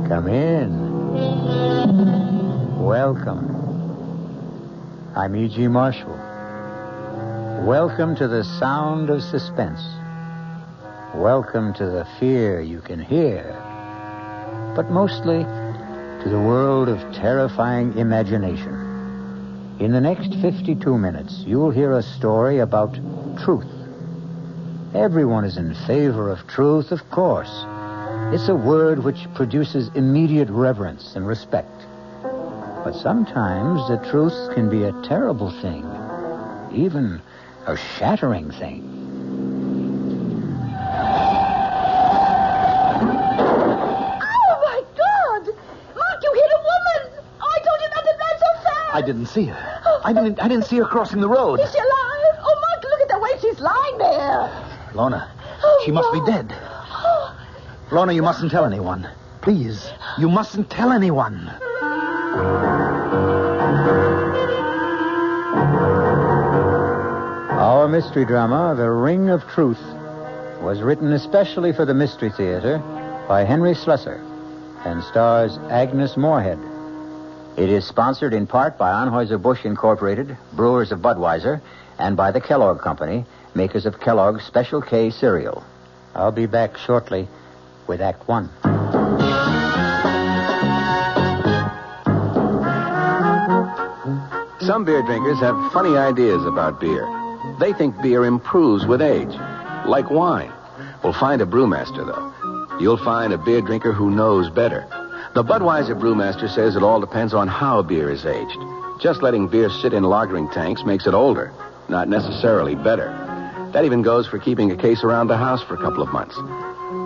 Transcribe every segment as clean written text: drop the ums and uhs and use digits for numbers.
Come in. Welcome. I'm E.G. Marshall. Welcome to the sound of suspense. Welcome to the fear you can hear. But mostly to the world of terrifying imagination. In the next 52 minutes, you'll hear a story about truth. Everyone is in favor of truth, of course. It's a word which produces immediate reverence and respect. But sometimes the truth can be a terrible thing, even a shattering thing. Oh, my God! Mark, you hit a woman! Oh, I told you not to drive so fast! I didn't see her. I didn't see her crossing the road. Is she alive? Oh, Mark, look at the way she's lying there. Lorna, Oh, she must be Mark. dead. Lorna, you mustn't tell anyone. Please, you mustn't tell anyone. Our mystery drama, The Ring of Truth, was written especially for the Mystery Theater by Henry Slessor and stars Agnes Moorehead. It is sponsored in part by Anheuser-Busch Incorporated, brewers of Budweiser, and by the Kellogg Company, makers of Kellogg's Special K cereal. I'll be back shortly with Act One. Some beer drinkers have funny ideas about beer. They think beer improves with age, like wine. Well, find a brewmaster, though. You'll find a beer drinker who knows better. The Budweiser brewmaster says it all depends on how beer is aged. Just letting beer sit in lagering tanks makes it older, not necessarily better. That even goes for keeping a case around the house for a couple of months.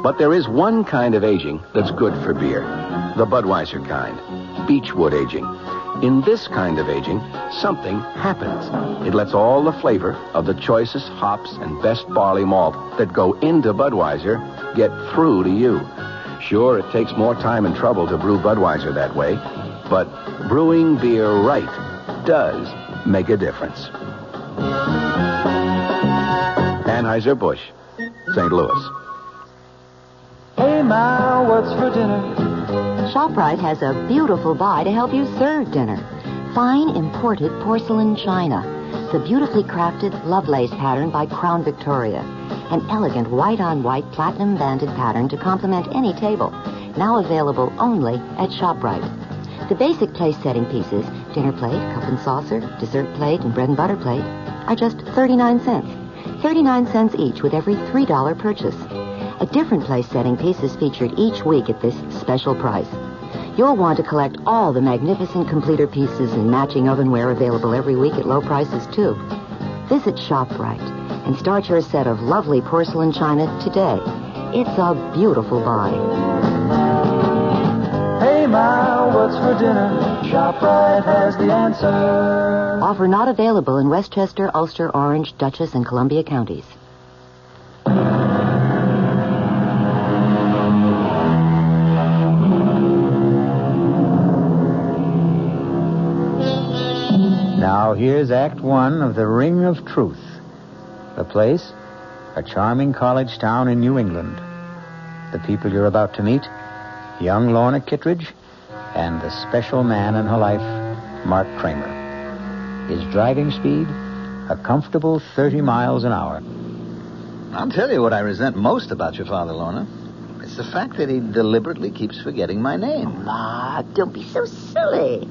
But there is one kind of aging that's good for beer. The Budweiser kind. Beechwood aging. In this kind of aging, something happens. It lets all the flavor of the choicest hops and best barley malt that go into Budweiser get through to you. Sure, it takes more time and trouble to brew Budweiser that way, but brewing beer right does make a difference. Anheuser-Busch, St. Louis. Hey, Ma, what's for dinner? ShopRite has a beautiful buy to help you serve dinner. Fine imported porcelain china. The beautifully crafted Lovelace pattern by Crown Victoria. An elegant white-on-white platinum-banded pattern to complement any table. Now available only at ShopRite. The basic place-setting pieces, dinner plate, cup and saucer, dessert plate, and bread and butter plate, are just 39 cents. 39 cents each with every $3 purchase. A different place-setting piece is featured each week at this special price. You'll want to collect all the magnificent completer pieces and matching ovenware available every week at low prices, too. Visit ShopRite and start your set of lovely porcelain china today. It's a beautiful buy. Hey, Ma, what's for dinner? ShopRite has the answer. Offer not available in Westchester, Ulster, Orange, Dutchess, and Columbia counties. Now here's Act One of The Ring of Truth. The place, a charming college town in New England. The people you're about to meet, young Lorna Kittredge and the special man in her life, Mark Kramer. His driving speed, a comfortable 30 miles an hour. I'll tell you what I resent most about your father, Lorna. It's the fact that he deliberately keeps forgetting my name. Mark, don't be so silly.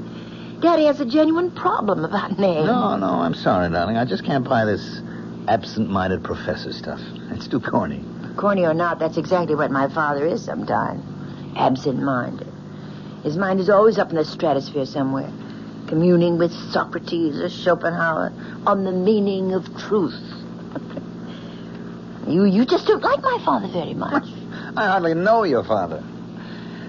Daddy has a genuine problem about names. No, I'm sorry, darling. I just can't buy this absent-minded professor stuff. It's too corny. Corny or not, that's exactly what my father is sometimes. Absent-minded. His mind is always up in the stratosphere somewhere, communing with Socrates or Schopenhauer on the meaning of truth. You just don't like my father very much. I hardly know your father.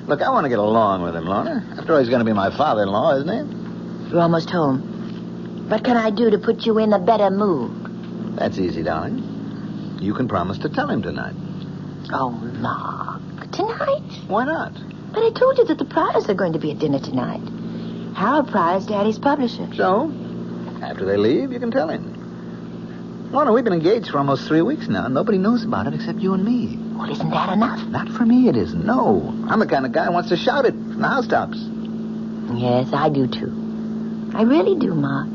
Look, I want to get along with him, Lorna. After all, he's going to be my father-in-law, isn't he? You're almost home. What can I do to put you in a better mood? That's easy, darling. You can promise to tell him tonight. Oh, Mark. Tonight? Why not? But I told you that the Pryors are going to be at dinner tonight. Harold Pryor's Daddy's publisher. So, after they leave, you can tell him. Lorna, we've been engaged for almost 3 weeks now, and nobody knows about it except you and me. Well, isn't that enough? Not for me, it isn't. No. I'm the kind of guy who wants to shout it from the housetops. Yes, I do, too. I really do, Mark.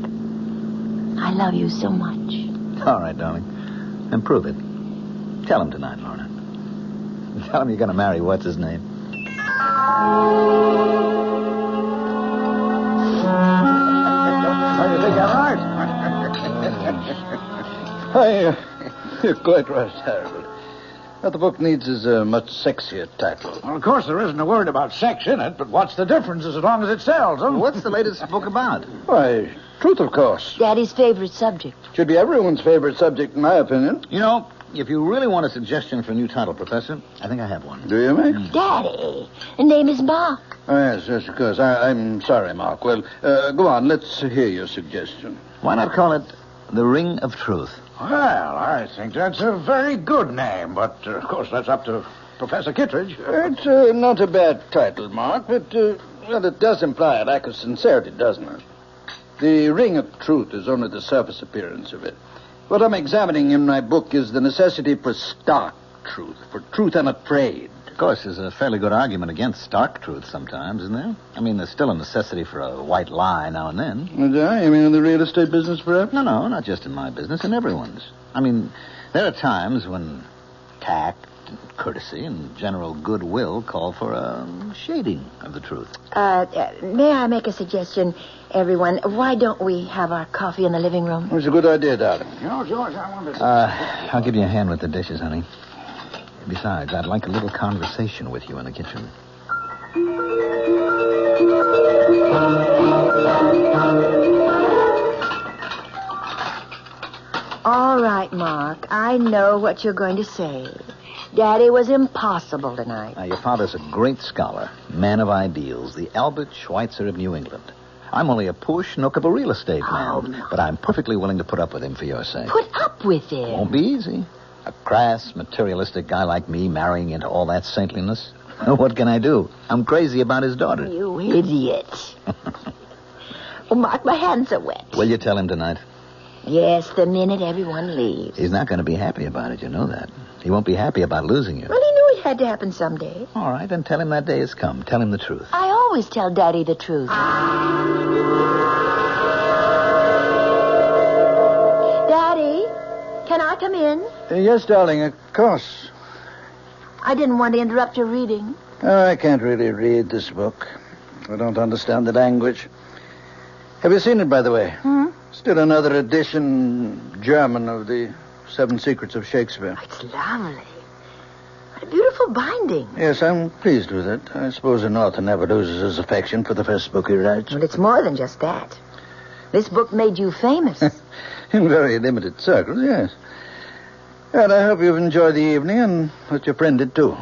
I love you so much. All right, darling. And prove it. Tell him tonight, Lorna. Tell him you're going to marry what's-his-name. How do you think I'm right? You're quite right, Harold. What the book needs is a much sexier title. Well, of course, there isn't a word about sex in it, but what's the difference as long as it sells, huh? What's the latest book about? Why, truth, of course. Daddy's favorite subject. Should be everyone's favorite subject, in my opinion. You know, if you really want a suggestion for a new title, Professor, I think I have one. Do you, mate? Daddy, the name is Mark. Oh, yes, of course. I'm sorry, Mark. Well, go on. Let's hear your suggestion. Why not call it The Ring of Truth? Well, I think that's a very good name, but, of course, that's up to Professor Kittredge. It's not a bad title, Mark, but, well, it does imply a lack of sincerity, doesn't it? The Ring of Truth is only the surface appearance of it. What I'm examining in my book is the necessity for stark truth, for truth unafraid. Of course, there's a fairly good argument against stark truth sometimes, isn't there? I mean, there's still a necessity for a white lie now and then. You mean in the real estate business, perhaps? No, not just in my business, in everyone's. I mean, there are times when tact, and courtesy, and general goodwill call for a shading of the truth. May I make a suggestion, everyone? Why don't we have our coffee in the living room? It's a good idea, darling. You know, George, I wonder... I'll give you a hand with the dishes, honey. Besides, I'd like a little conversation with you in the kitchen. All right, Mark. I know what you're going to say. Daddy was impossible tonight. Now, your father's a great scholar, man of ideals, the Albert Schweitzer of New England. I'm only a poor schnook of a real estate man, no. but I'm perfectly willing to put up with him for your sake. Put up with it. Won't be easy. A crass, materialistic guy like me marrying into all that saintliness. What can I do? I'm crazy about his daughter. You idiot. Oh, Mark, my hands are wet. Will you tell him tonight? Yes, the minute everyone leaves. He's not going to be happy about it, you know that. He won't be happy about losing you. Well, he knew it had to happen someday. All right, then tell him that day has come. Tell him the truth. I always tell Daddy the truth. Daddy, can I come in? Yes, darling, of course. I didn't want to interrupt your reading. Oh, I can't really read this book. I don't understand the language. Have you seen it, by the way? Still another edition, German, of the 7 Secrets of Shakespeare. It's lovely. What a beautiful binding. Yes, I'm pleased with it. I suppose an author never loses his affection for the first book he writes. Well, it's more than just that. This book made you famous. In very limited circles, yes. And I hope you've enjoyed the evening and that your friend did, too.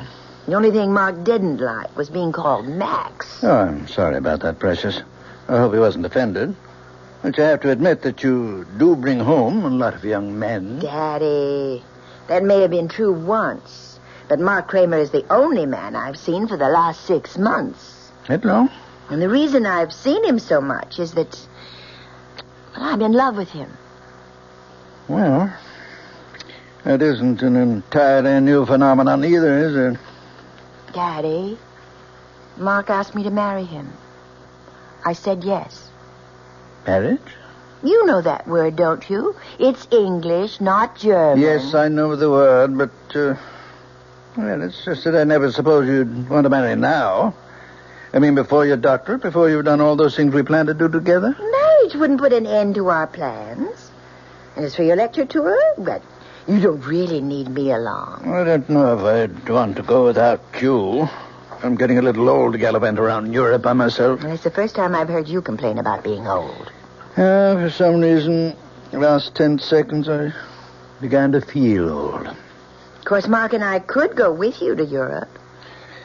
The only thing Mark didn't like was being called Max. Oh, I'm sorry about that, Precious. I hope he wasn't offended. But you have to admit that you do bring home a lot of young men. Daddy, that may have been true once, but Mark Kramer is the only man I've seen for the last 6 months. That long? And the reason I've seen him so much is that, well, I'm in love with him. Well, that isn't an entirely new phenomenon either, is it? Daddy, Mark asked me to marry him. I said yes. Marriage? You know that word, don't you? It's English, not German. Yes, I know the word, but, well, it's just that I never supposed you'd want to marry now. I mean, before your doctorate, before you've done all those things we planned to do together. Marriage wouldn't put an end to our plans. And as for your lecture tour, but you don't really need me along. I don't know if I'd want to go without you. I'm getting a little old to gallivant around Europe by myself. Well, it's the first time I've heard you complain about being old. For some reason, the last 10 seconds, I began to feel old. Of course, Mark and I could go with you to Europe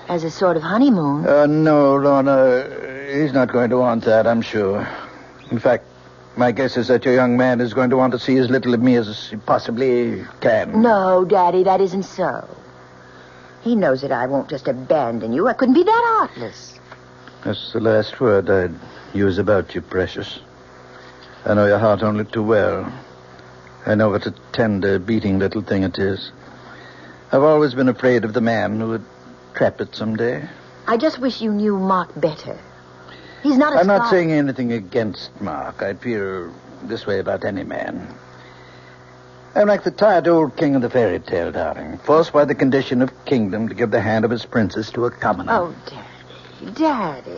as a sort of honeymoon. No, Lorna, he's not going to want that, I'm sure. In fact, my guess is that your young man is going to want to see as little of me as he possibly can. No, Daddy, that isn't so. He knows that I won't just abandon you. I couldn't be that heartless. That's the last word I'd use about you, Precious. I know your heart only too well. I know what a tender, beating little thing it is. I've always been afraid of the man who would trap it someday. I just wish you knew Mark better. He's not a I'm not spy. saying anything against Mark. I'd feel this way about any man. I'm like the tired old king of the fairy tale, darling, forced by the condition of kingdom to give the hand of his princess to a commoner. Oh, Daddy.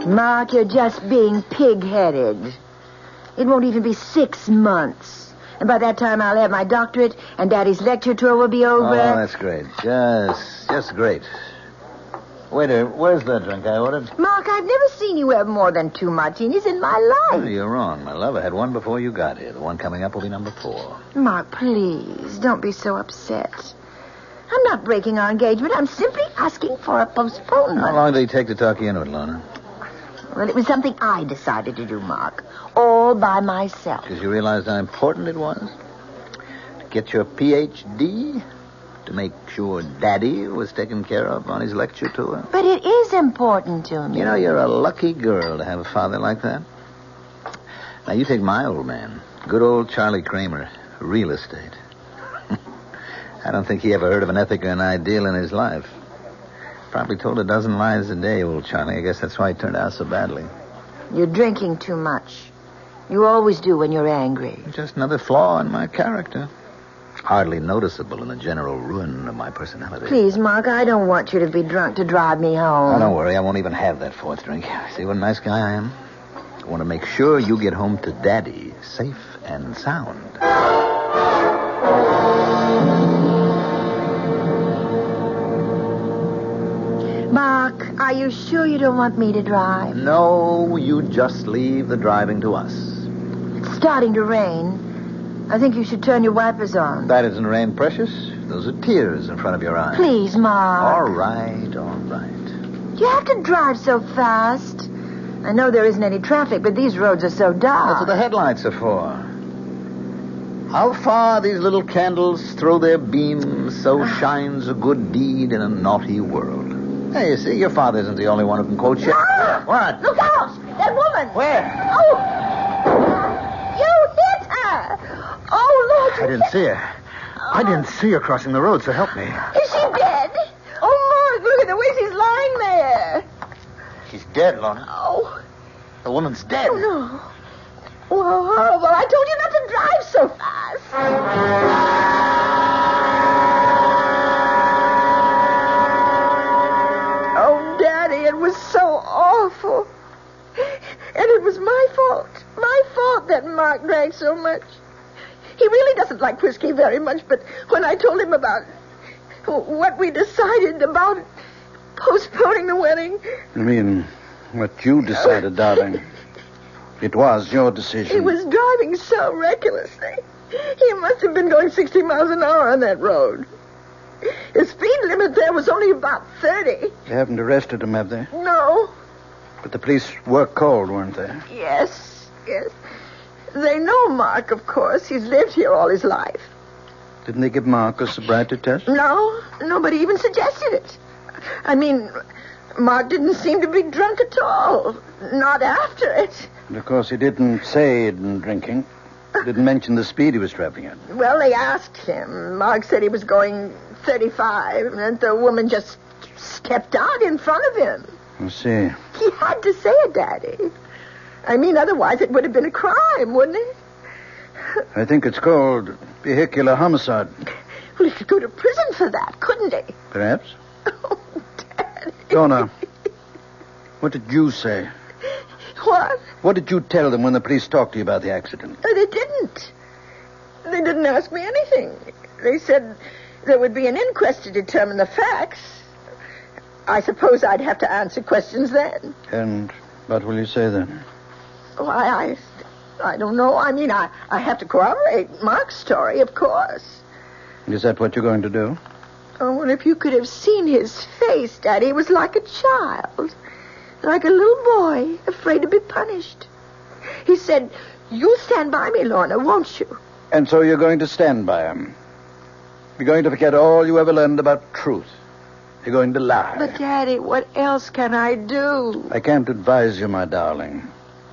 Mark, you're just being pig-headed. It won't even be 6 months. And by that time, I'll have my doctorate, and Daddy's lecture tour will be over. Oh, that's great. Just great. Waiter, where's the drink I ordered? Mark, I've never seen you have more than 2 martinis in my life. Oh, you're wrong, my love. I had one before you got here. The one coming up will be number 4. Mark, please, don't be so upset. I'm not breaking our engagement. I'm simply asking for a postponement. How long did it take to talk you into it, Lorna? Well, it was something I decided to do, Mark. All by myself. Because you realized how important it was? To get your Ph.D.? To make sure Daddy was taken care of on his lecture tour? But it is important to me. You know, you're a lucky girl to have a father like that. Now, you take my old man. Good old Charlie Kramer. Real estate. I don't think he ever heard of an ethic or an ideal in his life. Probably told a dozen lies a day, old Charlie. I guess that's why he turned out so badly. You're drinking too much. You always do when you're angry. Just another flaw in my character. Hardly noticeable in the general ruin of my personality. Please, Mark, I don't want you to be drunk to drive me home. Oh, don't worry. I won't even have that 4th drink. See what a nice guy I am? I want to make sure you get home to Daddy safe and sound. Mark, are you sure you don't want me to drive? No, you just leave the driving to us. It's starting to rain. I think you should turn your wipers on. That isn't rain, precious. Those are tears in front of your eyes. Please, Mark. All right, all right. Do you have to drive so fast? I know there isn't any traffic, but these roads are so dark. That's what the headlights are for. How far these little candles throw their beams, so shines a good deed in a naughty world. Hey, you see, your father isn't the only one who can quote shit. Ah! What? Look out! That woman! Where? Oh! You hit her! Oh, Lord! I didn't see her. I didn't see her crossing the road, so help me. Is she dead? Oh, Mark, look at the way she's lying there. She's dead, Lorna. Oh. The woman's dead. Oh, no. Well, horrible. I told you not to drive so fast. Oh, Daddy, it was so awful. And it was my fault. My fault that Mark drank so much. He really doesn't like whiskey very much, but when I told him about what we decided about postponing the wedding... I mean, what you decided, darling. It was your decision. He was driving so recklessly. He must have been going 60 miles an hour on that road. The speed limit there was only about 30. They haven't arrested him, have they? No. But the police were called, weren't they? Yes, yes. They know Mark, of course. He's lived here all his life. Didn't they give Mark a sobriety test? No, nobody even suggested it. I mean, Mark didn't seem to be drunk at all. Not after it. And of course, he didn't say he'd been drinking. Didn't mention the speed he was traveling at. Well, they asked him. Mark said he was going 35, and the woman just stepped out in front of him. I see. He had to say it, Daddy. I mean, otherwise it would have been a crime, wouldn't it? I think it's called vehicular homicide. Well, he could go to prison for that, couldn't he? Perhaps. Oh, Daddy. Donna, what did you say? What? What did you tell them when the police talked to you about the accident? They didn't. They didn't ask me anything. They said there would be an inquest to determine the facts. I suppose I'd have to answer questions then. And what will you say then? Why, I don't know. I mean, I have to corroborate Mark's story, of course. Is that what you're going to do? Oh, well, if you could have seen his face, Daddy, it was like a child. Like a little boy, afraid to be punished. He said, "You'll stand by me, Lorna, won't you?" And so you're going to stand by him. You're going to forget all you ever learned about truth. you're going to lie. But, Daddy, what else can I do? I can't advise you, my darling.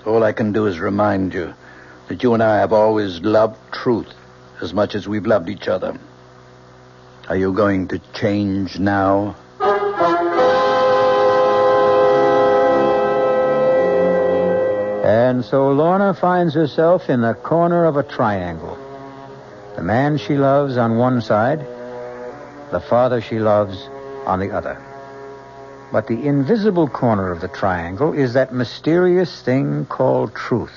All I can do is remind you that you and I have always loved truth as much as we've loved each other. Are you going to change now? And so Lorna finds herself in the corner of a triangle. The man she loves on one side, the father she loves on the other. But the invisible corner of the triangle is that mysterious thing called truth.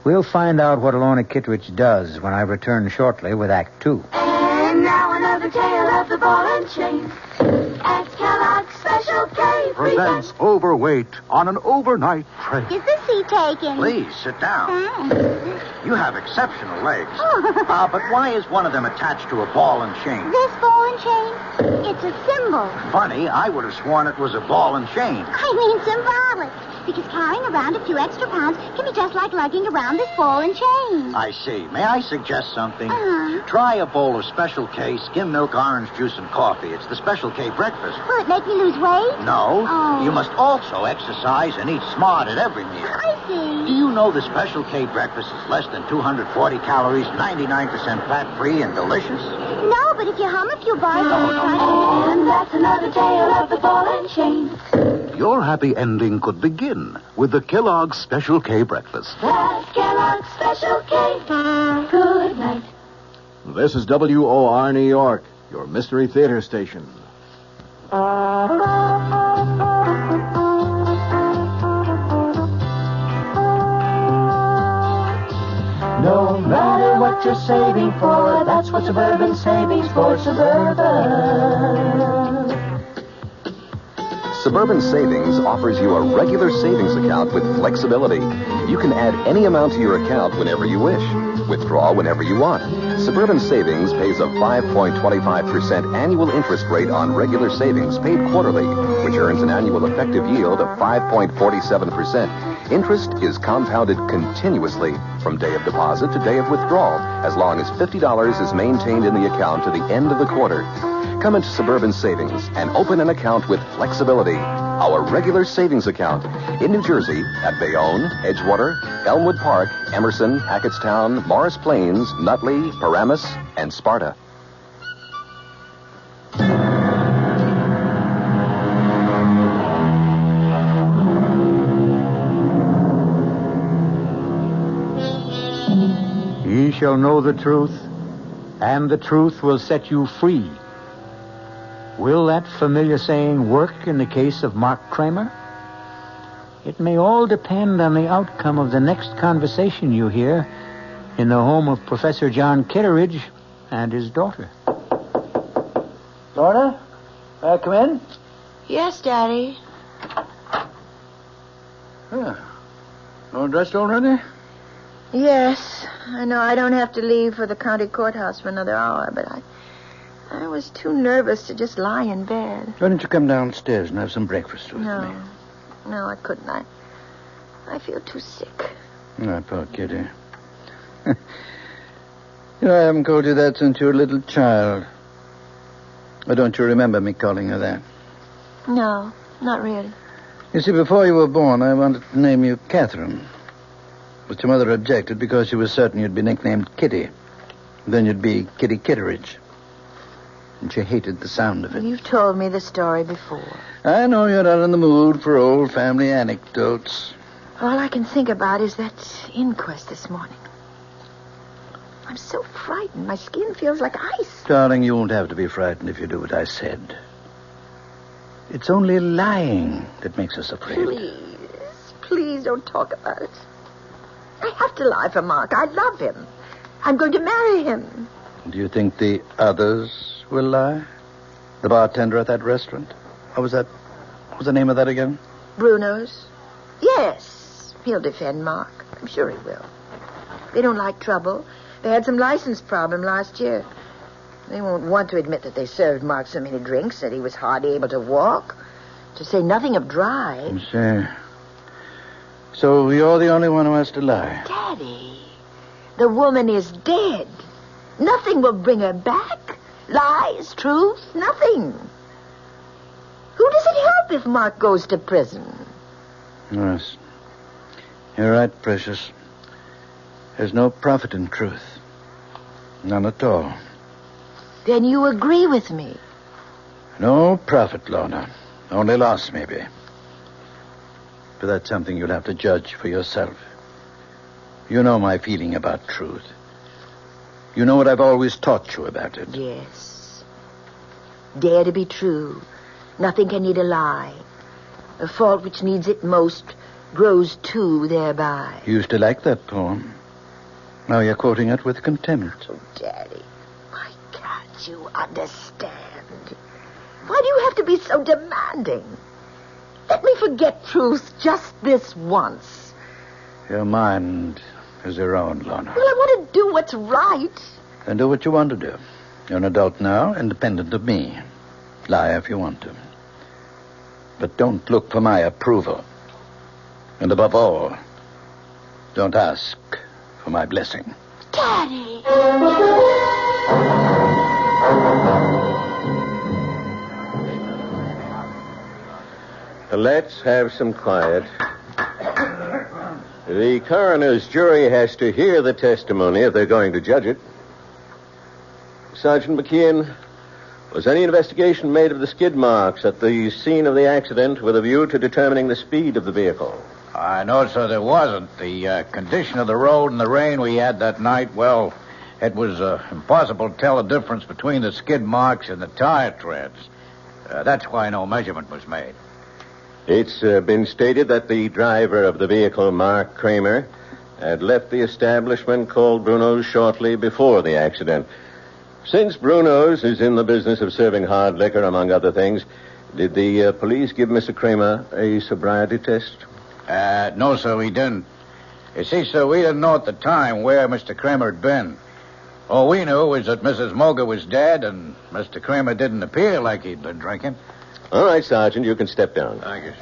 We'll find out what Lorna Kittredge does when I return shortly with Act 2. And now another tale of the ball and chain. At Kellogg's Special K Presents Overweight on an overnight train. Is the seat taken? Please, sit down. Thanks. You have exceptional legs. But why is one of them attached to a ball and chain? This ball and chain, it's a symbol. Funny, I would have sworn it was a ball and chain. I mean symbolic. Because carrying around a few extra pounds can be just like lugging around this ball and chain. I see. May I suggest something? Uh-huh. Try a bowl of Special K skim milk, orange juice, and coffee. It's the Special K breakfast. Will it make me lose weight? No. Oh. You must also exercise and eat smart at every meal. I see. Do you know the Special K breakfast is less than 240 calories, 99% fat-free, and delicious? No, but if you hum a few bars... And that's another tale of the ball and chain. Your happy ending could begin with the Kellogg's Special K breakfast. That's Kellogg's Special K. Good night. This is WOR New York, your Mystery Theater station. No matter what you're saving for, that's what Suburban Savings for Suburban. Suburban Savings offers you a regular savings account with flexibility. You can add any amount to your account whenever you wish. Withdraw whenever you want. Suburban Savings pays a 5.25% annual interest rate on regular savings paid quarterly, which earns an annual effective yield of 5.47%. Interest is compounded continuously from day of deposit to day of withdrawal, as long as $50 is maintained in the account to the end of the quarter. Come into Suburban Savings and open an account with flexibility. Our regular savings account in New Jersey at Bayonne, Edgewater, Elmwood Park, Emerson, Hackettstown, Morris Plains, Nutley, Paramus, and Sparta. Ye shall know the truth, and the truth will set you free. Will that familiar saying work in the case of Mark Kramer? It may all depend on the outcome of the next conversation you hear in the home of Professor John Kitteridge and his daughter. Lorna, may I come in? Yes, Daddy. All dressed already? Yes. I know I don't have to leave for the county courthouse for another hour, but I was too nervous to just lie in bed. Why don't you come downstairs and have some breakfast with me? No, I couldn't. I feel too sick. Oh, poor Kitty. I haven't called you that since you were a little child. Or don't you remember me calling her that? No, not really. You see, before you were born, I wanted to name you Catherine. But your mother objected because she was certain you'd be nicknamed Kitty. Then you'd be Kitty Kitteridge. And she hated the sound of it. You've told me the story before. I know you're not in the mood for old family anecdotes. All I can think about is that inquest this morning. I'm so frightened. My skin feels like ice. Darling, you won't have to be frightened if you do what I said. It's only lying that makes us afraid. Please don't talk about it. I have to lie for Mark. I love him. I'm going to marry him. Do you think the others will lie? The bartender at that restaurant? What was the name of that again? Bruno's? Yes. He'll defend Mark. I'm sure he will. They don't like trouble. They had some license problem last year. They won't want to admit that they served Mark so many drinks that he was hardly able to walk. To say nothing of drive. So you're the only one who has to lie. Daddy, the woman is dead. Nothing will bring her back. Lies, truth, nothing. Who does it help if Mark goes to prison? Yes. You're right, Precious. There's no profit in truth. None at all. Then you agree with me. No profit, Lorna. Only loss, maybe. But that's something you'll have to judge for yourself. You know my feeling about truth. You know what I've always taught you about it. Yes. Dare to be true. Nothing can need a lie. A fault which needs it most grows too thereby. You used to like that poem. Now you're quoting it with contempt. Oh, Daddy, why can't you understand? Why do you have to be so demanding? Let me forget truth just this once. Your mind is your own, Lorna. Well, I want to do what's right. Then do what you want to do. You're an adult now, independent of me. Lie if you want to. But don't look for my approval. And above all, don't ask for my blessing. Daddy! Let's have some quiet. The coroner's jury has to hear the testimony if they're going to judge it. Sergeant McKeon, was any investigation made of the skid marks at the scene of the accident with a view to determining the speed of the vehicle? No, sir, there wasn't. The condition of the road and the rain we had that night, well, it was impossible to tell the difference between the skid marks and the tire treads. That's why no measurement was made. It's been stated that the driver of the vehicle, Mark Kramer, had left the establishment called Bruno's shortly before the accident. Since Bruno's is in the business of serving hard liquor, among other things, did the police give Mr. Kramer a sobriety test? No, sir, we didn't. You see, sir, we didn't know at the time where Mr. Kramer had been. All we knew was that Mrs. Moger was dead and Mr. Kramer didn't appear like he'd been drinking. All right, Sergeant, you can step down. Thank you.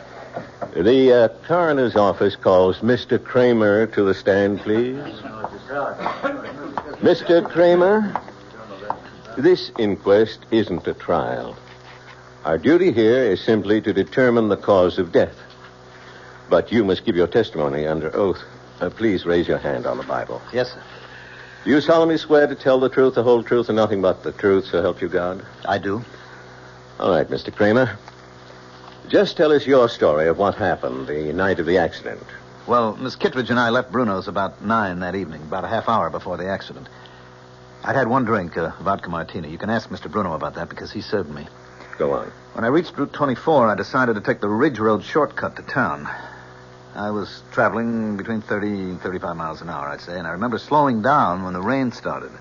The coroner's office calls Mr. Kramer to the stand, please. Mr. Kramer, this inquest isn't a trial. Our duty here is simply to determine the cause of death. But you must give your testimony under oath. Please raise your hand on the Bible. Yes, sir. Do you solemnly swear to tell the truth, the whole truth, and nothing but the truth, so help you God? I do. All right, Mr. Kramer. Just tell us your story of what happened the night of the accident. Well, Miss Kittredge and I left Bruno's about 9 that evening, about a half hour before the accident. I'd had one drink, vodka martini. You can ask Mr. Bruno about that because he served me. Go on. When I reached Route 24, I decided to take the Ridge Road shortcut to town. I was traveling between 30 and 35 miles an hour, I'd say, and I remember slowing down when the rain started.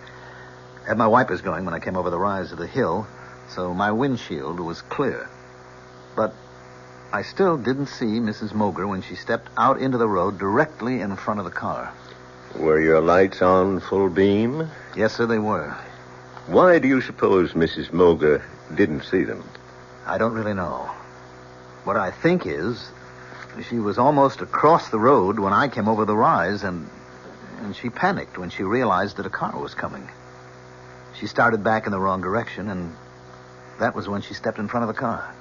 I had my wipers going when I came over the rise of the hill, so my windshield was clear. But I still didn't see Mrs. Moger when she stepped out into the road directly in front of the car. Were your lights on full beam? Yes, sir, they were. Why do you suppose Mrs. Moger didn't see them? I don't really know. What I think is she was almost across the road when I came over the rise, and she panicked when she realized that a car was coming. She started back in the wrong direction, and that was when she stepped in front of the car.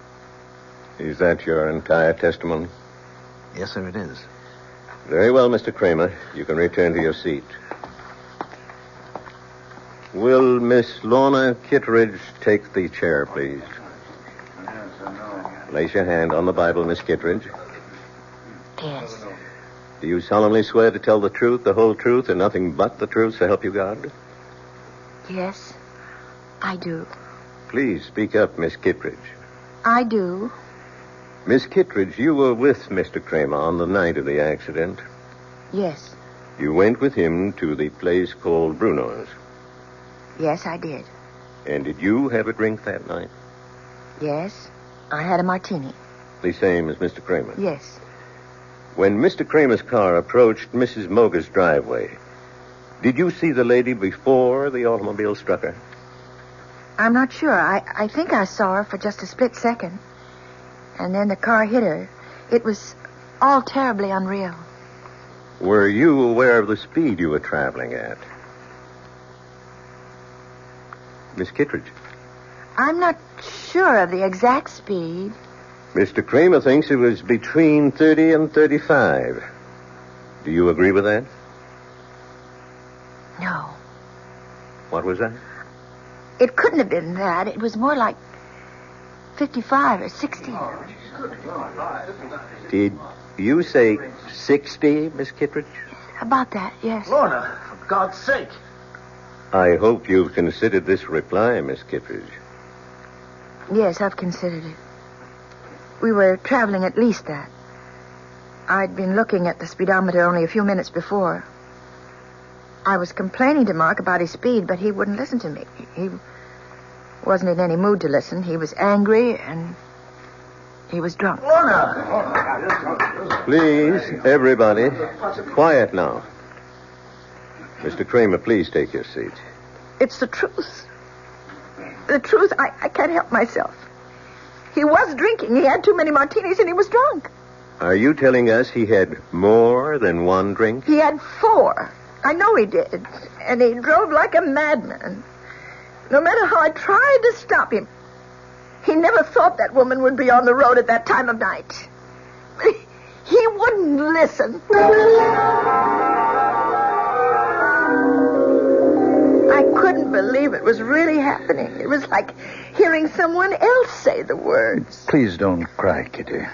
Is that your entire testimony? Yes, sir, it is. Very well, Mr. Kramer. You can return to your seat. Will Miss Lorna Kittredge take the chair, please? Place your hand on the Bible, Miss Kittredge. Yes. Do you solemnly swear to tell the truth, the whole truth, and nothing but the truth, so help you God? Yes, I do. Please speak up, Miss Kittredge. I do. Miss Kittredge, you were with Mr. Kramer on the night of the accident. Yes. You went with him to the place called Bruno's. Yes, I did. And did you have a drink that night? Yes, I had a martini. The same as Mr. Kramer? Yes. When Mr. Kramer's car approached Mrs. Moger's driveway, did you see the lady before the automobile struck her? I'm not sure. I think I saw her for just a split second. And then the car hit her. It was all terribly unreal. Were you aware of the speed you were traveling at? Miss Kittredge. I'm not sure of the exact speed. Mr. Kramer thinks it was between 30 and 35. Do you agree with that? No. What was that? It couldn't have been that. It was more like 55 or 60. Did you say 60, Miss Kittredge? About that, yes. Lorna, for God's sake. I hope you've considered this reply, Miss Kittredge. Yes, I've considered it. We were traveling at least that. I'd been looking at the speedometer only a few minutes before. I was complaining to Mark about his speed, but he wouldn't listen to me. He wasn't in any mood to listen. He was angry, and he was drunk. Lorna! Please, everybody, quiet now. Mr. Kramer, please take your seat. It's the truth. The truth, I can't help myself. He was drinking. He had too many martinis, and he was drunk. Are you telling us he had more than one drink? He had 4. I know he did. And he drove like a madman. No matter how I tried to stop him, he never thought that woman would be on the road at that time of night. He wouldn't listen. I couldn't believe it was really happening. It was like hearing someone else say the words. Please don't cry, Kitty.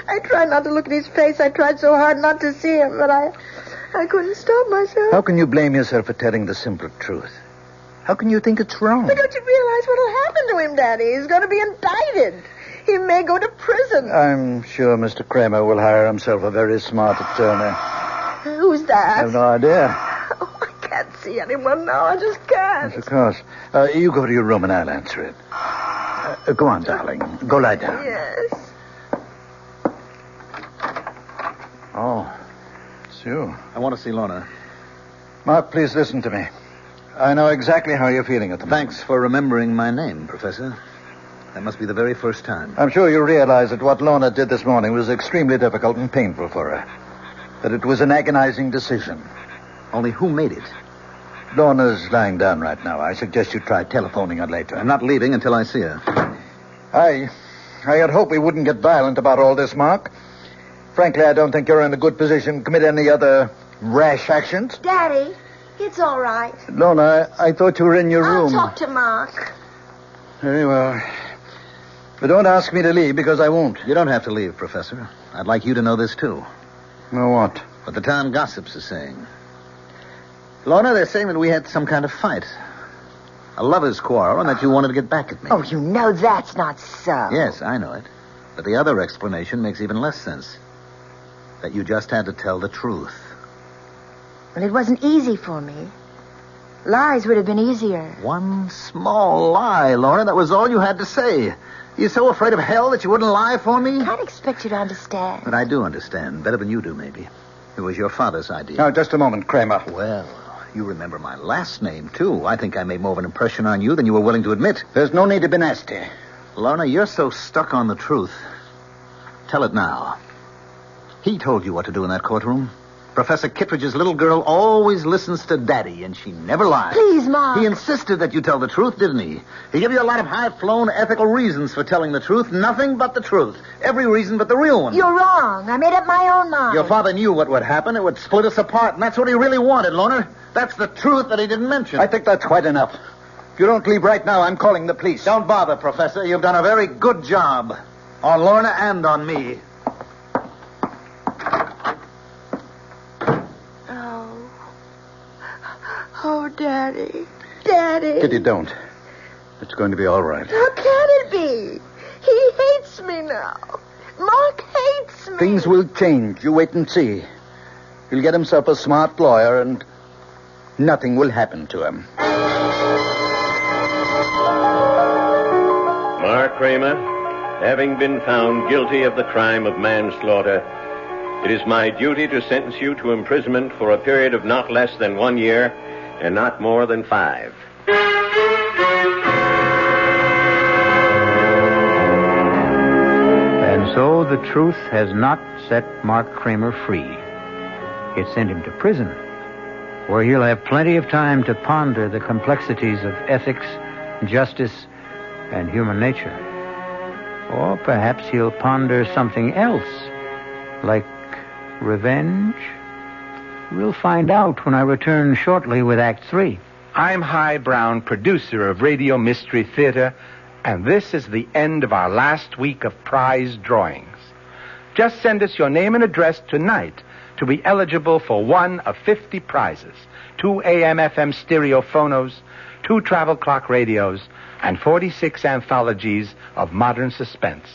I tried not to look at his face. I tried so hard not to see him, but I couldn't stop myself. How can you blame yourself for telling the simple truth? How can you think it's wrong? But don't you realize what'll happen to him, Daddy? He's going to be indicted. He may go to prison. I'm sure Mr. Kramer will hire himself a very smart attorney. Who's that? I have no idea. Oh, I can't see anyone now. I just can't. Yes, of course. You go to your room and I'll answer it. Go on, darling. Go lie down. Yes. Oh, it's you. I want to see Lorna. Mark, please listen to me. I know exactly how you're feeling at the moment. Thanks for remembering my name, Professor. That must be the very first time. I'm sure you realize that what Lorna did this morning was extremely difficult and painful for her. That it was an agonizing decision. Only who made it? Lorna's lying down right now. I suggest you try telephoning her later. I'm not leaving until I see her. I had hoped we wouldn't get violent about all this, Mark. Frankly, I don't think you're in a good position to commit any other rash actions. Daddy, it's all right. Lorna, I thought you were in your room. I'll talk to Mark. Very well. But don't ask me to leave, because I won't. You don't have to leave, Professor. I'd like you to know this, too. Know what? What the town gossips are saying. Lorna, they're saying that we had some kind of fight. A lover's quarrel, and that you wanted to get back at me. Oh, you know that's not so. Yes, I know it. But the other explanation makes even less sense. That you just had to tell the truth. Well, it wasn't easy for me. Lies would have been easier. One small lie, Lorna. That was all you had to say. You're so afraid of hell that you wouldn't lie for me? I can't expect you to understand. But I do understand. Better than you do, maybe. It was your father's idea. Now, just a moment, Kramer. Well, you remember my last name, too. I think I made more of an impression on you than you were willing to admit. There's no need to be nasty. Lorna, you're so stuck on the truth. Tell it now. He told you what to do in that courtroom. Professor Kittredge's little girl always listens to Daddy, and she never lies. Please, Mom. He insisted that you tell the truth, didn't he? He gave you a lot of high-flown ethical reasons for telling the truth. Nothing but the truth. Every reason but the real one. You're wrong. I made up my own mind. Your father knew what would happen. It would split us apart, and that's what he really wanted, Lorna. That's the truth that he didn't mention. I think that's quite enough. If you don't leave right now, I'm calling the police. Don't bother, Professor. You've done a very good job. On Lorna and on me. Oh, Daddy. Daddy. Kitty, don't. It's going to be all right. How can it be? He hates me now. Mark hates me. Things will change. You wait and see. He'll get himself a smart lawyer, and nothing will happen to him. Mark Kramer, having been found guilty of the crime of manslaughter, it is my duty to sentence you to imprisonment for a period of not less than 1 year and not more than 5. And so the truth has not set Mark Kramer free. It sent him to prison, where he'll have plenty of time to ponder the complexities of ethics, justice, and human nature. Or perhaps he'll ponder something else, like revenge. We'll find out when I return shortly with Act 3. I'm Hy Brown, producer of Radio Mystery Theater, and this is the end of our last week of prize drawings. Just send us your name and address tonight to be eligible for one of 50 prizes: 2 AM/FM stereo phonos, 2 travel clock radios, and 46 anthologies of modern suspense.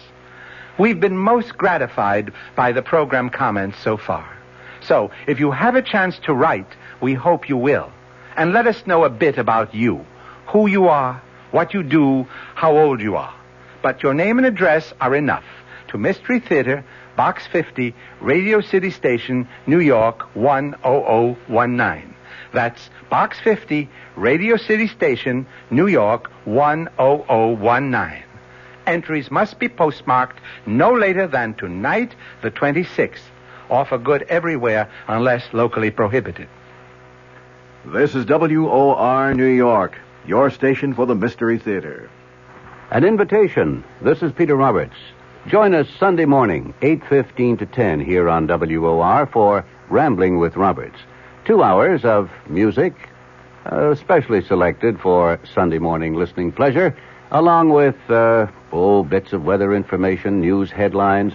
We've been most gratified by the program comments so far. So, if you have a chance to write, we hope you will. And let us know a bit about you, who you are, what you do, how old you are. But your name and address are enough. To Mystery Theater, Box 50, Radio City Station, New York, 10019. That's Box 50, Radio City Station, New York, 10019. Entries must be postmarked no later than tonight, the 26th. Offer good everywhere unless locally prohibited. This is WOR New York, your station for the Mystery Theater. An invitation. This is Peter Roberts. Join us Sunday morning, 8:15 to 10 here on WOR for Rambling with Roberts. 2 hours of music, specially selected for Sunday morning listening pleasure, along with bits of weather information, news headlines,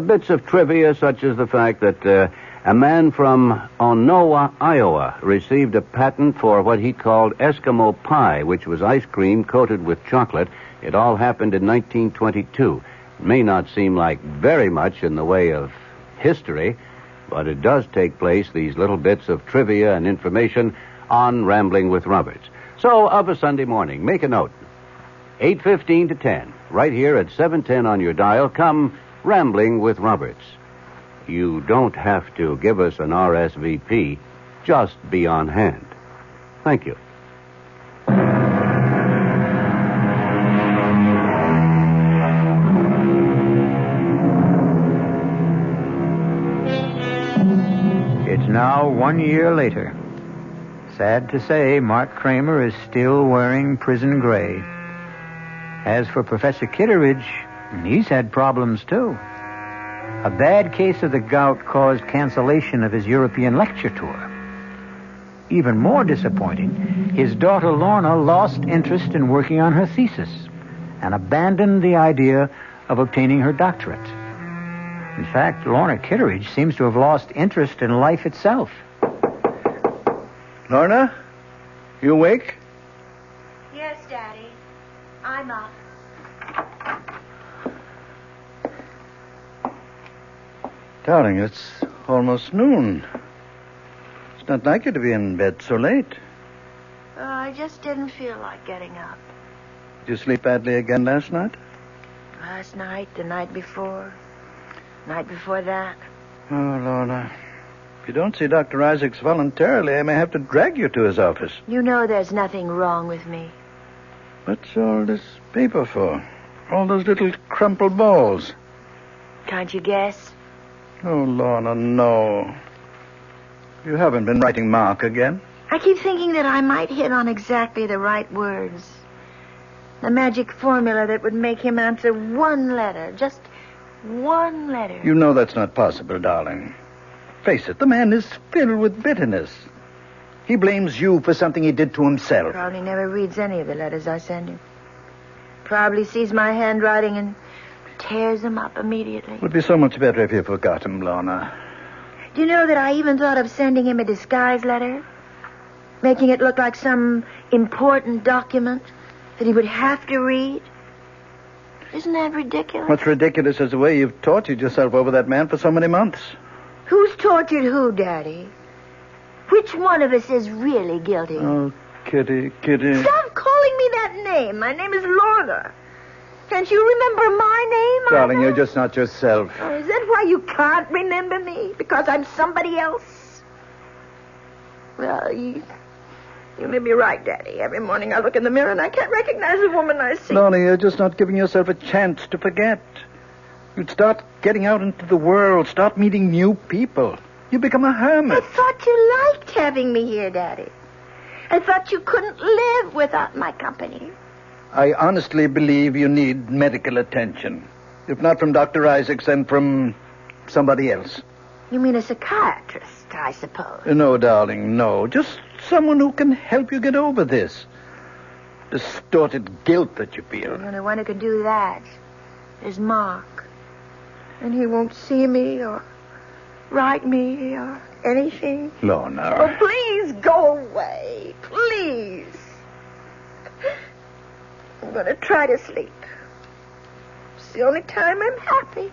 bits of trivia such as the fact that a man from Onowa, Iowa, received a patent for what he called Eskimo pie, which was ice cream coated with chocolate. It all happened in 1922. It may not seem like very much in the way of history, but it does take place, these little bits of trivia and information, on Rambling with Roberts. So, of a Sunday morning, make a note. 8:15 to 10, right here at 710 on your dial, come Rambling with Roberts. You don't have to give us an RSVP. Just be on hand. Thank you. It's now 1 year later. Sad to say, Mark Kramer is still wearing prison gray. As for Professor Kitteridge, he's had problems too. A bad case of the gout caused cancellation of his European lecture tour. Even more disappointing, his daughter Lorna lost interest in working on her thesis and abandoned the idea of obtaining her doctorate. In fact, Lorna Kitteridge seems to have lost interest in life itself. Lorna, you awake? Yes, Daddy. I'm up. Darling, it's almost noon. It's not like you to be in bed so late. I just didn't feel like getting up. Did you sleep badly again last night? Last night, the night before that. Oh, Lorna. If you don't see Dr. Isaacs voluntarily, I may have to drag you to his office. You know there's nothing wrong with me. What's all this paper for? All those little crumpled balls. Can't you guess? Oh, Lorna, no. You haven't been writing Mark again? I keep thinking that I might hit on exactly the right words. The magic formula that would make him answer one letter. Just one letter. You know that's not possible, darling. Face it, the man is filled with bitterness. He blames you for something he did to himself. Probably never reads any of the letters I send him. Probably sees my handwriting and tears them up immediately. It would be so much better if you forgot him, Lorna. Do you know that I even thought of sending him a disguise letter? Making it look like some important document that he would have to read? Isn't that ridiculous? What's ridiculous is the way you've tortured yourself over that man for so many months. Who's tortured who, Daddy? Which one of us is really guilty? Oh, Kitty. Stop calling me that name. My name is Lorna. Can't you remember my name? Darling, you're just not yourself. Oh, is that why you can't remember me? Because I'm somebody else? Well, you may be right, Daddy. Every morning I look in the mirror and I can't recognize the woman I see. Lorna, you're just not giving yourself a chance to forget. You'd start getting out into the world, start meeting new people. You become a hermit. I thought you liked having me here, Daddy. I thought you couldn't live without my company. I honestly believe you need medical attention. If not from Dr. Isaacs, then from somebody else. You mean a psychiatrist, I suppose? No, darling, no. Just someone who can help you get over this distorted guilt that you feel. The only one who can do that is Mark. And he won't see me or write me or anything. Lorna. Oh, please go away. Please. I'm going to try to sleep. It's the only time I'm happy.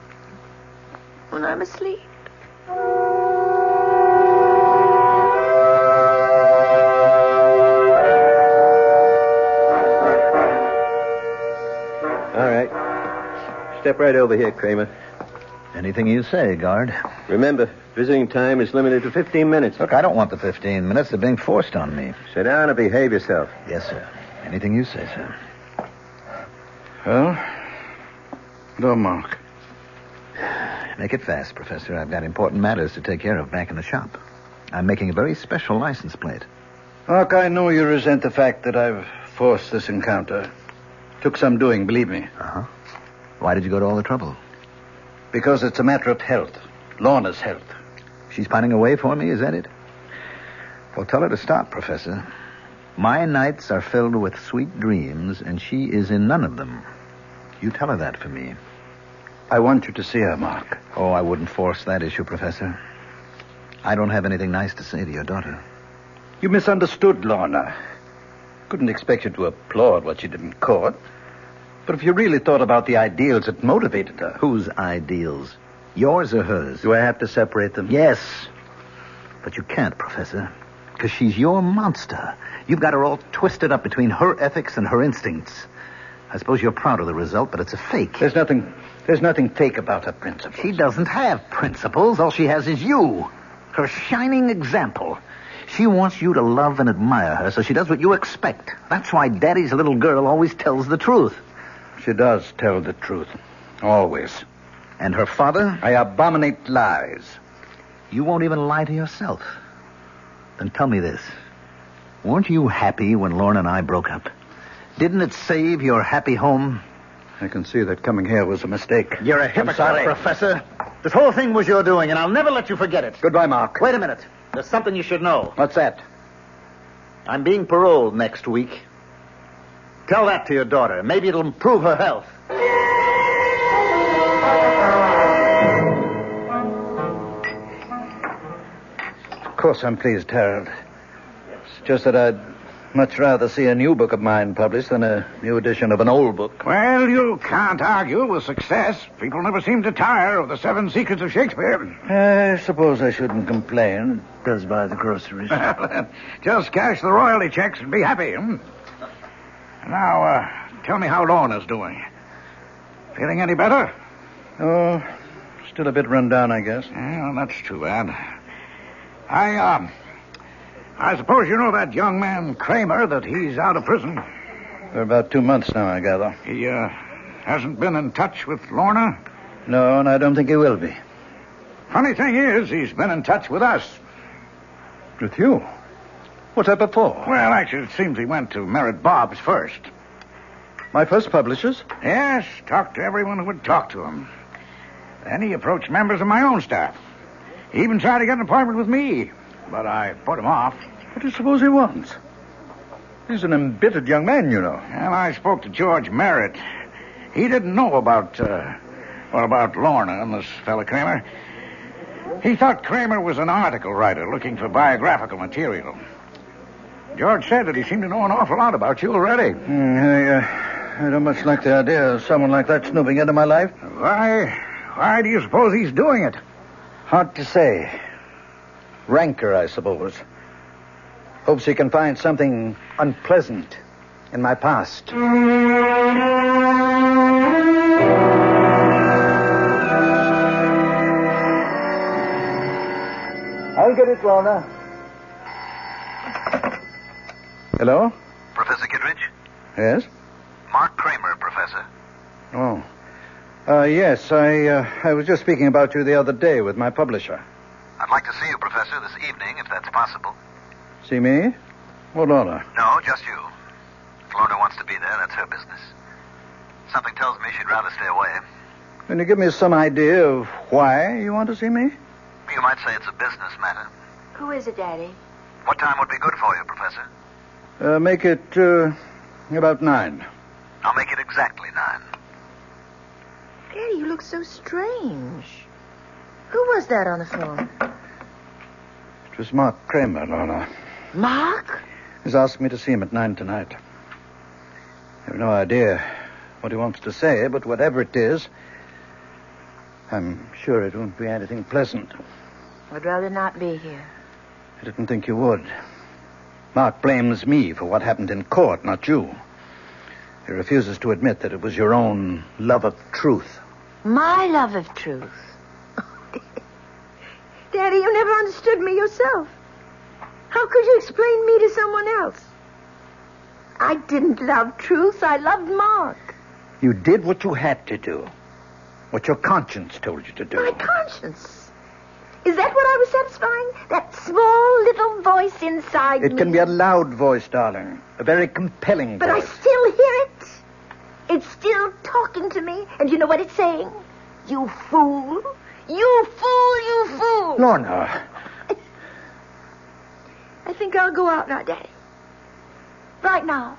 When I'm asleep. All right. Step right over here, Kramer. Anything you say, guard. Remember, visiting time is limited to 15 minutes. Look, I don't want the 15 minutes. They're being forced on me. Sit down and behave yourself. Yes, sir. Anything you say, sir. Well, no, Mark. Make it fast, Professor. I've got important matters to take care of back in the shop. I'm making a very special license plate. Mark, I know you resent the fact that I've forced this encounter. Took some doing, believe me. Uh-huh. Why did you go to all the trouble? Because it's a matter of health. Lorna's health. She's pining away for me, is that it? Well, tell her to stop, Professor. My nights are filled with sweet dreams, and she is in none of them. You tell her that for me. I want you to see her, Mark. Oh, I wouldn't force that issue, Professor. I don't have anything nice to say to your daughter. You misunderstood Lorna. Couldn't expect you to applaud what she did in court. But if you really thought about the ideals that motivated her... Whose ideals? Yours or hers? Do I have to separate them? Yes. But you can't, Professor. Because she's your monster. You've got her all twisted up between her ethics and her instincts. I suppose you're proud of the result, but it's a fake. There's nothing fake about her principles. She doesn't have principles. All she has is you. Her shining example. She wants you to love and admire her, so she does what you expect. That's why Daddy's little girl always tells the truth. She does tell the truth. Always. And her father? I abominate lies. You won't even lie to yourself. Then tell me this. Weren't you happy when Lorna and I broke up? Didn't it save your happy home? I can see that coming here was a mistake. You're a hypocrite, Professor. This whole thing was your doing, and I'll never let you forget it. Goodbye, Mark. Wait a minute. There's something you should know. What's that? I'm being paroled next week. Tell that to your daughter. Maybe it'll improve her health. Of course I'm pleased, Harold. It's just that I'd much rather see a new book of mine published than a new edition of an old book. Well, you can't argue with success. People never seem to tire of the 7 Secrets of Shakespeare. I suppose I shouldn't complain. It does buy the groceries. Just cash the royalty checks and be happy. Now, tell me how Lorna's doing. Feeling any better? Oh, still a bit run down, I guess. Well, that's too bad. I suppose you know that young man, Kramer, that he's out of prison. For about 2 months now, I gather. He, hasn't been in touch with Lorna? No, and I don't think he will be. Funny thing is, he's been in touch with us. With you? What's that before? Well, actually, it seems he went to Merritt Bob's first. My first publishers? Yes, talked to everyone who would talk to him. Then he approached members of my own staff. He even tried to get an appointment with me, but I put him off. What do you suppose he wants? He's an embittered young man, you know. And I spoke to George Merritt. He didn't know about Lorna and this fella Kramer. He thought Kramer was an article writer looking for biographical material. George said that he seemed to know an awful lot about you already. I don't much like the idea of someone like that snooping into my life. Why do you suppose he's doing it? Hard to say. Rancor, I suppose. Hopes he can find something unpleasant in my past. I'll get it, Lorna. Hello? Professor Kittredge? Yes? Mark Kramer, Professor. Oh. Yes, I was just speaking about you the other day with my publisher. I'd like to see you, Professor, this evening, if that's possible. See me? Or Lorna? No, just you. If Lorna wants to be there, that's her business. Something tells me she'd rather stay away. Can you give me some idea of why you want to see me? You might say it's a business matter. Who is it, Daddy? What time would be good for you, Professor? Make it about 9. I'll make it exactly 9. Daddy, you look so strange. Who was that on the phone? It was Mark Kramer, Lorna. Mark? He's asked me to see him at 9 tonight. I have no idea what he wants to say, but whatever it is, I'm sure it won't be anything pleasant. I'd rather not be here. I didn't think you would. Mark blames me for what happened in court, not you. He refuses to admit that it was your own love of truth. My love of truth? Daddy, you never understood me yourself. How could you explain me to someone else? I didn't love truth. I loved Mark. You did what you had to do. What your conscience told you to do. My conscience? Is that what I was satisfying? That small little voice inside me? It can be a loud voice, darling. A very compelling But voice. I still hear it. It's still talking to me. And you know what it's saying? You fool. You fool, you fool. Lorna. I think I'll go out now, Daddy. Right now.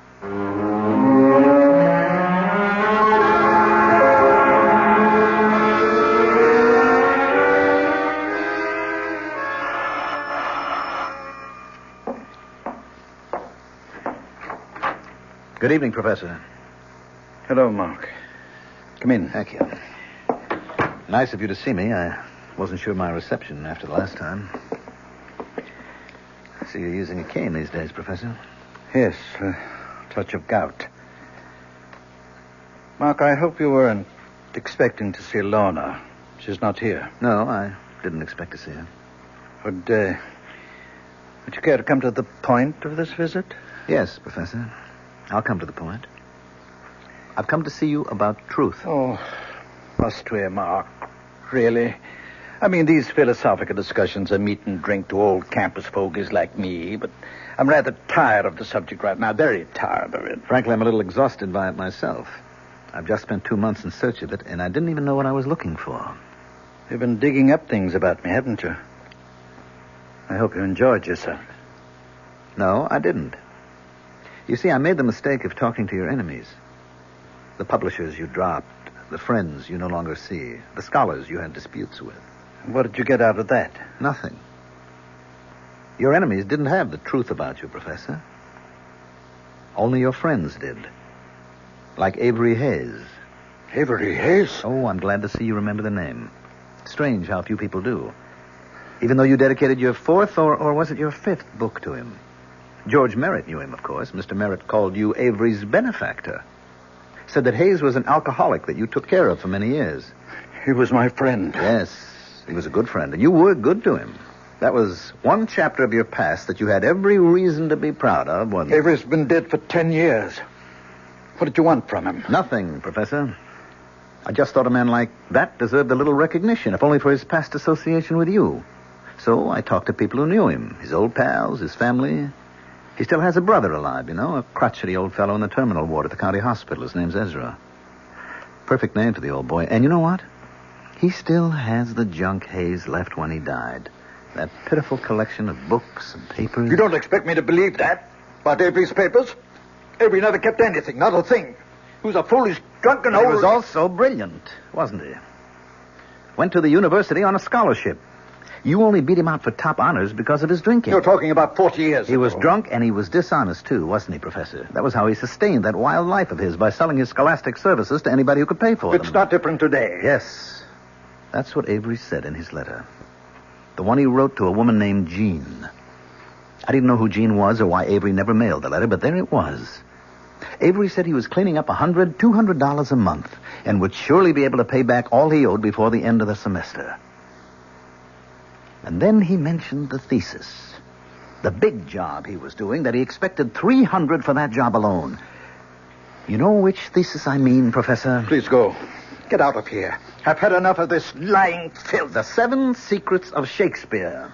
Good evening, Professor. Hello, Mark. Come in. Thank you. Nice of you to see me. I wasn't sure my reception after the last time. I see you're using a cane these days, Professor. Yes, a touch of gout. Mark, I hope you weren't expecting to see Lorna. She's not here. No, I didn't expect to see her. Would you care to come to the point of this visit? Yes, Professor. I'll come to the point. I've come to see you about truth. Oh, must we, Mark? Really? I mean, these philosophical discussions are meat and drink to old campus fogies like me, but I'm rather tired of the subject right now, very tired of it. Frankly, I'm a little exhausted by it myself. I've just spent 2 months in search of it, and I didn't even know what I was looking for. You've been digging up things about me, haven't you? I hope you enjoyed yourself. No, I didn't. You see, I made the mistake of talking to your enemies. The publishers you dropped, the friends you no longer see, the scholars you had disputes with. What did you get out of that? Nothing. Your enemies didn't have the truth about you, Professor. Only your friends did. Like Avery Hayes. Avery Hayes? Oh, I'm glad to see you remember the name. Strange how few people do. Even though you dedicated your 4th, or was it your 5th book to him? George Merritt knew him, of course. Mr. Merritt called you Avery's benefactor. Said that Hayes was an alcoholic that you took care of for many years. He was my friend. Yes, he was a good friend, and you were good to him. That was one chapter of your past that you had every reason to be proud of, wasn't it? Avery's been dead for 10 years. What did you want from him? Nothing, Professor. I just thought a man like that deserved a little recognition, if only for his past association with you. So I talked to people who knew him, his old pals, his family. He still has a brother alive, you know, a crotchety old fellow in the terminal ward at the county hospital. His name's Ezra. Perfect name for the old boy. And you know what? He still has the junk Hayes left when he died. That pitiful collection of books and papers. You don't expect me to believe that? About Avery's papers? Avery never kept anything, not a thing. He was a foolish, drunken old... He was also brilliant, wasn't he? Went to the university on a scholarship. You only beat him out for top honors because of his drinking. You're talking about 40 years He was drunk and he was dishonest, too, wasn't he, Professor? That was how he sustained that wild life of his, by selling his scholastic services to anybody who could pay for them. It's not different today. Yes. That's what Avery said in his letter. The one he wrote to a woman named Jean. I didn't know who Jean was or why Avery never mailed the letter, but there it was. Avery said he was cleaning up $100, $200 a month and would surely be able to pay back all he owed before the end of the semester. And then he mentioned the thesis. The big job he was doing, that he expected $300 for that job alone. You know which thesis I mean, Professor? Please go. Get out of here. I've had enough of this lying filth. The 7 Secrets of Shakespeare.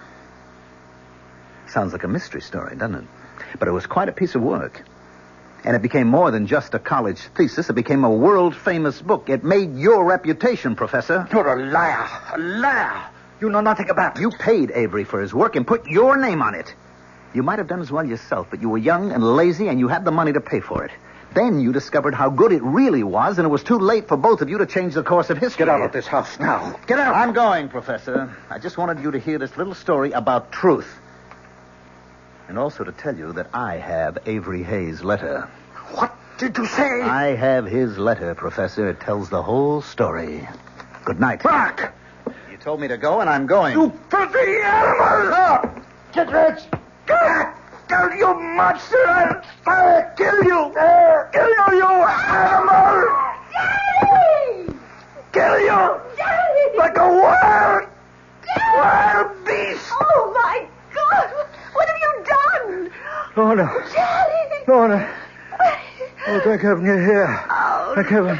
Sounds like a mystery story, doesn't it? But it was quite a piece of work. And it became more than just a college thesis. It became a world-famous book. It made your reputation, Professor. You're a liar. A liar. You know nothing about it. You paid Avery for his work and put your name on it. You might have done as well yourself, but you were young and lazy, and you had the money to pay for it. Then you discovered how good it really was, and it was too late for both of you to change the course of history. Get out of this house now. Get out. I'm going, Professor. I just wanted you to hear this little story about truth. And also to tell you that I have Avery Hayes' letter. What did you say? I have his letter, Professor. It tells the whole story. Good night. Mark! You told me to go, and I'm going. You filthy animal! No! Get rich! Kill you, monster! I'll kill you! Kill you, you animal! Daddy! Kill you! Daddy! Like a wild beast! Oh, my God! What have you done? Lorna! Daddy! Lorna! Oh, thank heaven you're here. Oh, Thank heaven.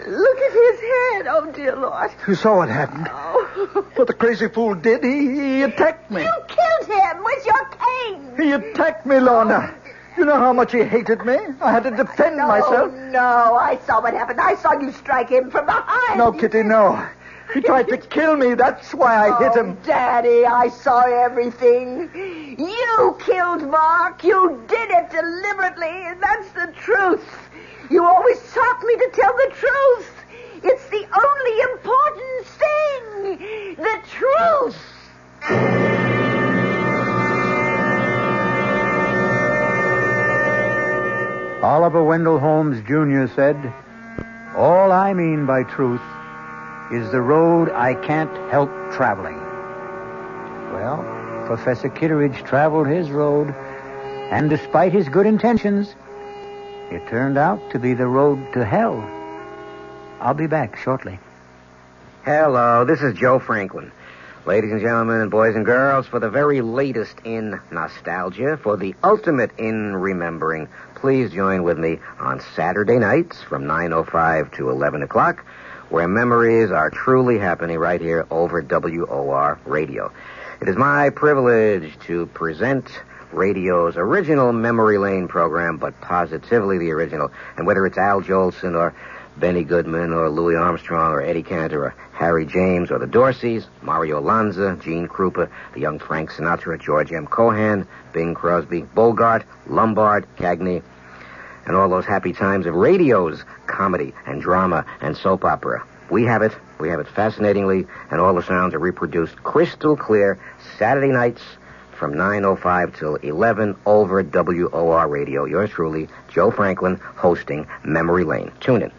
look at his head. Oh, dear Lord. You saw what happened. Oh. What the crazy fool did, he attacked me. You killed him with your cane. He attacked me, Lorna. You know how much he hated me? I had to defend myself. No, I saw what happened. I saw you strike him from behind. No, Kitty, no. He tried to kill me. That's why I hit him. Daddy, I saw everything. You killed Mark. You did it deliberately, and that's the truth. You always taught me to tell the truth. It's the only important thing. The truth. Oliver Wendell Holmes Jr. said, "All I mean by truth is the road I can't help traveling." Well, Professor Kitteridge traveled his road, and despite his good intentions, it turned out to be the road to hell. I'll be back shortly. Hello, this is Joe Franklin. Ladies and gentlemen and boys and girls, for the very latest in nostalgia, for the ultimate in remembering, please join with me on Saturday nights from 9:05 to 11 o'clock, where memories are truly happening right here over WOR Radio. It is my privilege to present radio's original Memory Lane program, but positively the original. And whether it's Al Jolson or Benny Goodman or Louis Armstrong or Eddie Cantor or Harry James or the Dorseys, Mario Lanza, Gene Krupa, the young Frank Sinatra, George M. Cohan, Bing Crosby, Bogart, Lombard, Cagney, and all those happy times of radio's comedy and drama and soap opera. We have it fascinatingly, and all the sounds are reproduced crystal clear Saturday nights from 9:05 till 11 over WOR Radio. Yours truly, Joe Franklin, hosting Memory Lane. Tune in.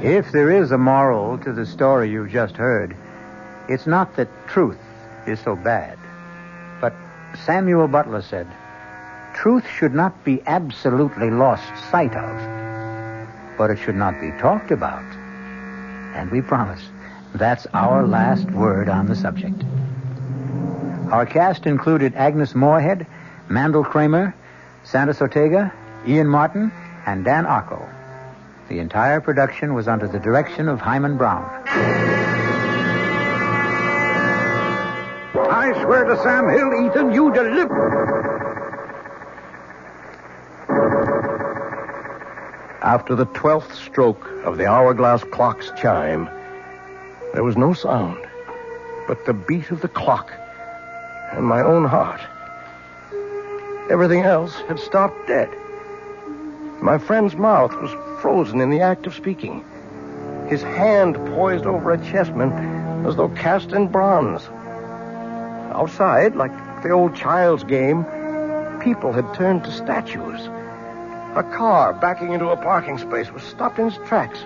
If there is a moral to the story you've just heard, it's not that truth is so bad. But Samuel Butler said, truth should not be absolutely lost sight of, but it should not be talked about. And we promise that's our last word on the subject. Our cast included Agnes Moorehead, Mandel Kramer, Sandus Ortega, Ian Martin, and Dan Arco. The entire production was under the direction of Hyman Brown. I swear to Sam Hill, Ethan, you deliver. After the 12th stroke of the hourglass clock's chime, there was no sound but the beat of the clock and my own heart. Everything else had stopped dead. My friend's mouth was frozen in the act of speaking. His hand poised over a chessman as though cast in bronze. Outside, like the old child's game, people had turned to statues. A car backing into a parking space was stopped in its tracks.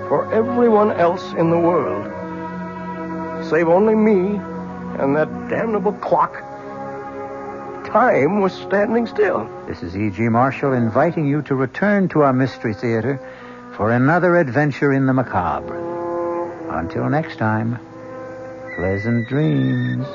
For everyone else in the world, save only me and that damnable clock, time was standing still. This is E.G. Marshall inviting you to return to our Mystery Theater for another adventure in the macabre. Until next time, pleasant dreams.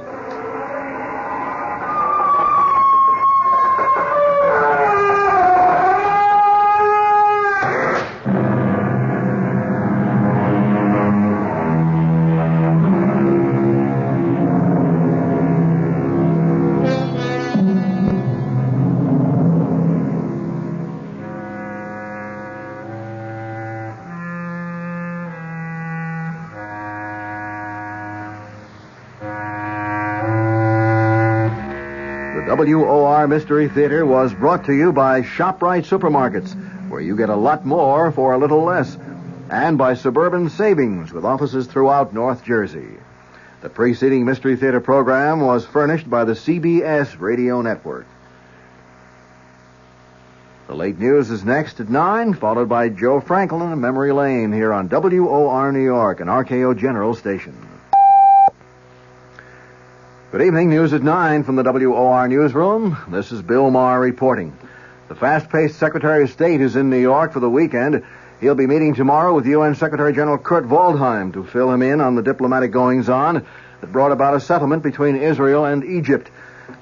WOR Mystery Theater was brought to you by ShopRite Supermarkets, where you get a lot more for a little less, and by Suburban Savings, with offices throughout North Jersey. The preceding Mystery Theater program was furnished by the CBS Radio Network. The late news is next at 9, followed by Joe Franklin and Memory Lane here on WOR New York, an RKO General station. Good evening, news at 9 from the WOR newsroom. This is Bill Maher reporting. The fast-paced Secretary of State is in New York for the weekend. He'll be meeting tomorrow with UN Secretary General Kurt Waldheim to fill him in on the diplomatic goings-on that brought about a settlement between Israel and Egypt.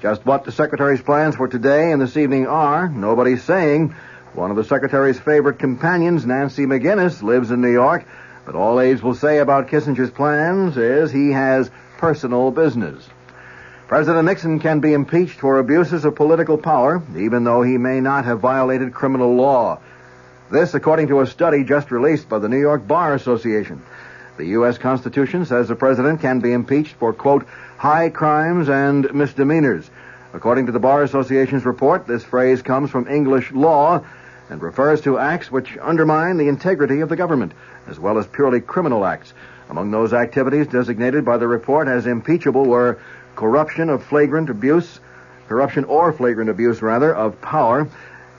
Just what the Secretary's plans for today and this evening are, nobody's saying. One of the Secretary's favorite companions, Nancy McGinnis, lives in New York, but all aides will say about Kissinger's plans is he has personal business. President Nixon can be impeached for abuses of political power, even though he may not have violated criminal law. This, according to a study just released by the New York Bar Association. The U.S. Constitution says the president can be impeached for, quote, high crimes and misdemeanors. According to the Bar Association's report, this phrase comes from English law and refers to acts which undermine the integrity of the government, as well as purely criminal acts. Among those activities designated by the report as impeachable were corruption or flagrant abuse of power,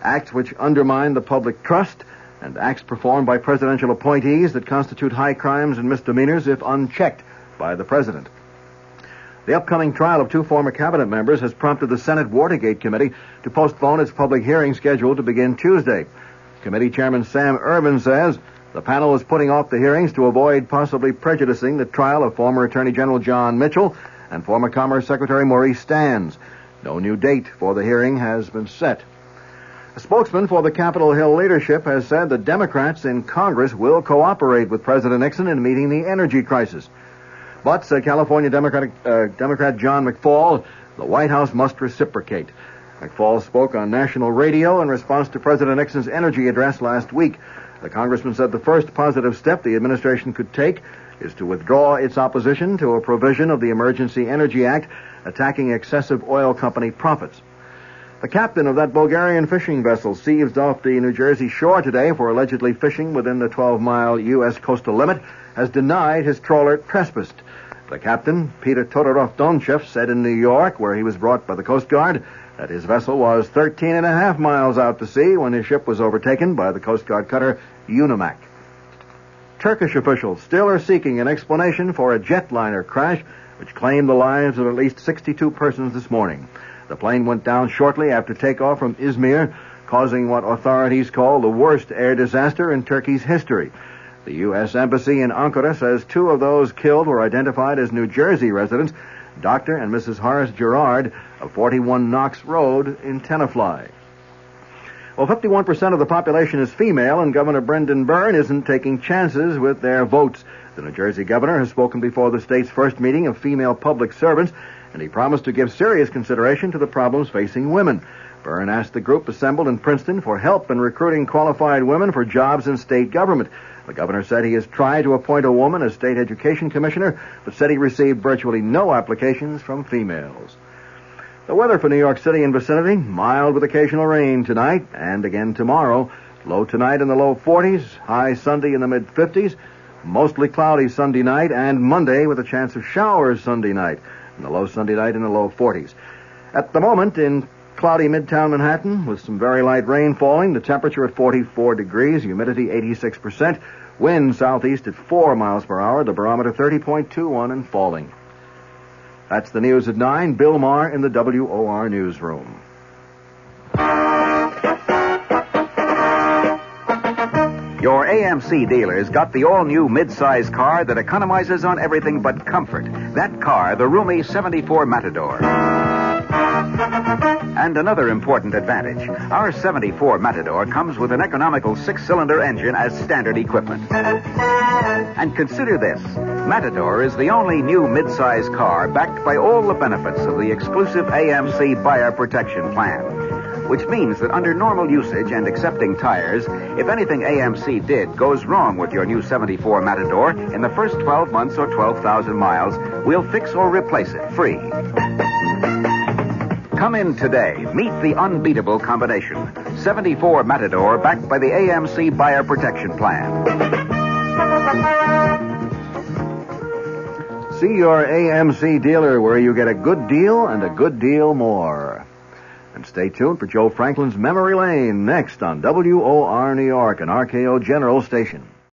acts which undermine the public trust, and acts performed by presidential appointees that constitute high crimes and misdemeanors if unchecked by the president. The upcoming trial of two former cabinet members has prompted the Senate Watergate Committee to postpone its public hearing scheduled to begin Tuesday. Committee Chairman Sam Ervin says the panel is putting off the hearings to avoid possibly prejudicing the trial of former Attorney General John Mitchell and former Commerce Secretary Maurice Stans. No new date for the hearing has been set. A spokesman for the Capitol Hill leadership has said the Democrats in Congress will cooperate with President Nixon in meeting the energy crisis. But, said California Democrat John McFaul, the White House must reciprocate. McFaul spoke on national radio in response to President Nixon's energy address last week. The congressman said the first positive step the administration could take is to withdraw its opposition to a provision of the Emergency Energy Act attacking excessive oil company profits. The captain of that Bulgarian fishing vessel seized off the New Jersey shore today for allegedly fishing within the 12-mile U.S. coastal limit has denied his trawler trespassed. The captain, Peter Todorov-Donchev, said in New York, where he was brought by the Coast Guard, that his vessel was 13.5 miles out to sea when his ship was overtaken by the Coast Guard cutter Unimak. Turkish officials still are seeking an explanation for a jetliner crash which claimed the lives of at least 62 persons this morning. The plane went down shortly after takeoff from Izmir, causing what authorities call the worst air disaster in Turkey's history. The U.S. Embassy in Ankara says two of those killed were identified as New Jersey residents, Dr. and Mrs. Horace Gerard of 41 Knox Road in Tenafly. Well, 51% of the population is female, and Governor Brendan Byrne isn't taking chances with their votes. The New Jersey governor has spoken before the state's first meeting of female public servants, and he promised to give serious consideration to the problems facing women. Byrne asked the group assembled in Princeton for help in recruiting qualified women for jobs in state government. The governor said he has tried to appoint a woman as state education commissioner, but said he received virtually no applications from females. The weather for New York City and vicinity, mild with occasional rain tonight and again tomorrow. Low tonight in the low 40s, high Sunday in the mid-50s, mostly cloudy Sunday night and Monday with a chance of showers Sunday night, and the low Sunday night in the low 40s. At the moment, in cloudy Midtown Manhattan with some very light rain falling, the temperature at 44 degrees, humidity 86%, wind southeast at 4 miles per hour, the barometer 30.21 and falling. That's the news at 9. Bill Maher in the WOR newsroom. Your AMC dealers got the all-new mid-size car that economizes on everything but comfort. That car, the roomy 74 Matador. And another important advantage. Our 74 Matador comes with an economical 6-cylinder engine as standard equipment. And consider this. Matador is the only new mid-size car backed by all the benefits of the exclusive AMC Buyer Protection Plan, which means that under normal usage and accepting tires, if anything AMC did goes wrong with your new 74 Matador in the first 12 months or 12,000 miles, we'll fix or replace it free. Come in today. Meet the unbeatable combination. 74 Matador backed by the AMC Buyer Protection Plan. See your AMC dealer where you get a good deal and a good deal more. And stay tuned for Joe Franklin's Memory Lane next on WOR New York, an RKO General station.